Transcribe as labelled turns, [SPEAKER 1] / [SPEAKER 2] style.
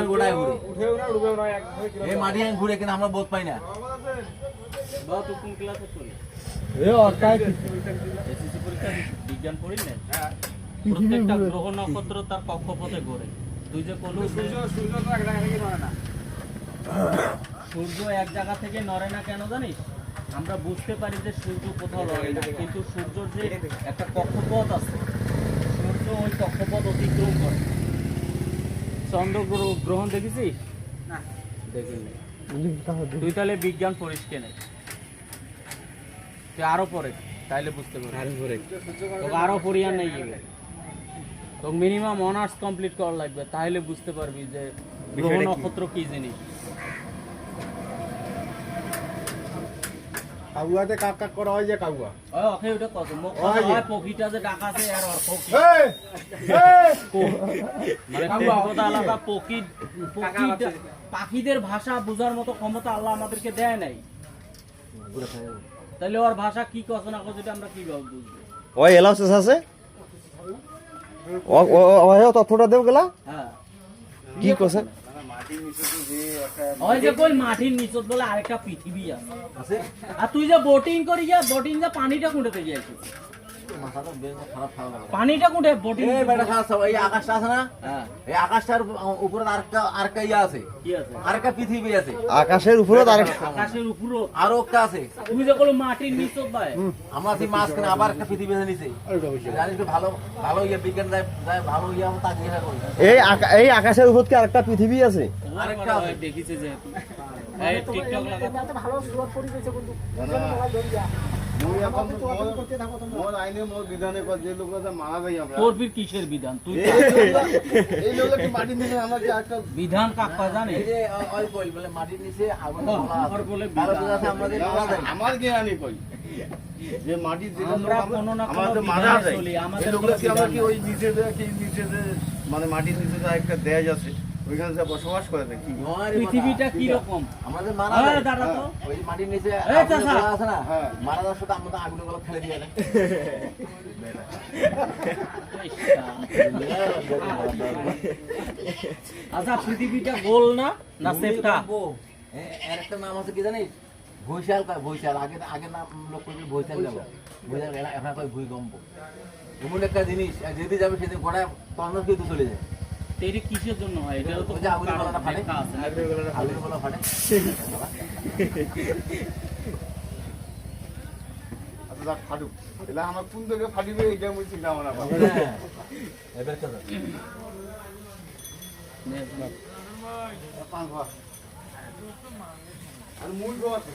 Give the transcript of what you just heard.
[SPEAKER 1] গোড়ায় ঘুরে এই মাটি ঘুরে কিন্তু আমরা বোধ পাই না।
[SPEAKER 2] বিজ্ঞান পড়িলেন প্রত্যেকটা গ্রহ নক্ষত্র তার কক্ষপথে ঘোরে। তুই যে কলু সূর্য এক জায়গা থেকে নড়ে না কেন জানিস? আমরা বুঝতে পারি যে সূর্য কোথাও নড়ে না, কিন্তু সূর্যর যে একটা কক্ষপথ আছে, সূর্য ওই কক্ষপথ অতিক্রম করে। চন্দ্র গ্রহণ দেখেছিস? না দেখিনি। তুই তাহলে বিজ্ঞান পড়িস কেন? তুই আরো পড়ে তাইলে বুঝতে পারবি। তোকে আরো পড়িয়া নেই গেলে তোকে মিনিমাম অনার্স কমপ্লিট করা লাগবে, তাহলে বুঝতে পারবি যে গ্রহ নক্ষত্র কি জিনিস।
[SPEAKER 3] কাউয়াতে কাক কাক করা হয় যে কাউয়া
[SPEAKER 2] ওকে ওটা কত মুখ হয় পকিটা যে ডাকাছে আর অর্থ কি মানে কথা আলাদা। পাখিদের ভাষা বোঝার মতো ক্ষমতা আল্লাহ আমাদেরকে দেয় নাই, তাহলে ওর ভাষা কি কথা না কথা আমরা কিভাবে বুঝবো?
[SPEAKER 4] ওই এলাউসেস আছে ও তথ্যটা দেও গেলা।
[SPEAKER 2] হ্যাঁ
[SPEAKER 4] কি কোসেন
[SPEAKER 2] ওই যে কই মাটির নিচত বলে আরেকটা পৃথিবী আছে। আর তুই যে বোটিং করি যা বোটিং যা পানিটা কুঁড়েতে যাইছিস, পানিটা কুঁড়ে বোটিং
[SPEAKER 1] এই বেটা খাস এই আকাশটা আছে না, এই আকাশটার উপরে আরেকটা ইয়া আছে,
[SPEAKER 2] কি আছে?
[SPEAKER 1] আরেকটা পৃথিবী আছে।
[SPEAKER 4] আকাশের উপরে
[SPEAKER 2] আকাশের উপরে
[SPEAKER 1] আরো একটা আছে।
[SPEAKER 2] তুমি যে কই মাটির নিচত ভাই
[SPEAKER 1] আমরা সেই মাঝখানে আবার একটা পৃথিবী আছে নিচে। জানিস তো ভালো ভালো ইয়া বিজ্ঞান যায় ভালো ইয়া আমরা তাকিয়ে করি।
[SPEAKER 4] এই আকাশের উপর কি আরেকটা পৃথিবী আছে?
[SPEAKER 2] আরেকটা দেখিছে যে এই টিকটক লাগাতে ভালো সুর পড়ি গেছে বন্ধু। তোর ফির কিসের বিধান? তুই বিধান কাকা জানে
[SPEAKER 1] বলে মাটির নিচে আগুন
[SPEAKER 2] বলে
[SPEAKER 3] আমার জ্ঞানী কই যে মাটি
[SPEAKER 2] আমরা কোনো না কোনো বিধানে চলি, আমাদের
[SPEAKER 3] কি ওই নিচে মানে মাটির নিচে একটা দেশ আছে, ওইখানে যা বসবাস করে নাকি
[SPEAKER 2] পৃথিবীটা কি রকম
[SPEAKER 1] আমাদের মারা
[SPEAKER 2] দাঁড়া তো
[SPEAKER 1] ওই মাটির নিচে
[SPEAKER 2] এই চাচা
[SPEAKER 1] আছে না, মারা যাওয়ার সাথে আমরা আগুনের গলা ফেলে দিয়ে দেয়।
[SPEAKER 2] আচ্ছা পৃথিবীটা গোল না না সেফটা?
[SPEAKER 1] এর একটা নাম আছে কি জানিস? ভূষাল। ভূষাল আগে আগে নাম লোক করবে ভূষাল গেল, ভূষাল এখন কয় ভূমিকম্প। এমন একটা জিনিস যেদিন যাবে সেদিন গোটা তন্দ্রা কিন্তু চলে যায়।
[SPEAKER 2] এটা কিসের জন্য হয়? এটাও তো
[SPEAKER 1] আগুনের গলাটা ফাটে, আগুনের গলা ফাটে।
[SPEAKER 3] আচ্ছা ফাটুক, এটা আমার কোন থেকে ফাটিবে এটা আমি চিন্তা ভাবনা করি।
[SPEAKER 1] এবার কথা
[SPEAKER 3] আর মূল আছে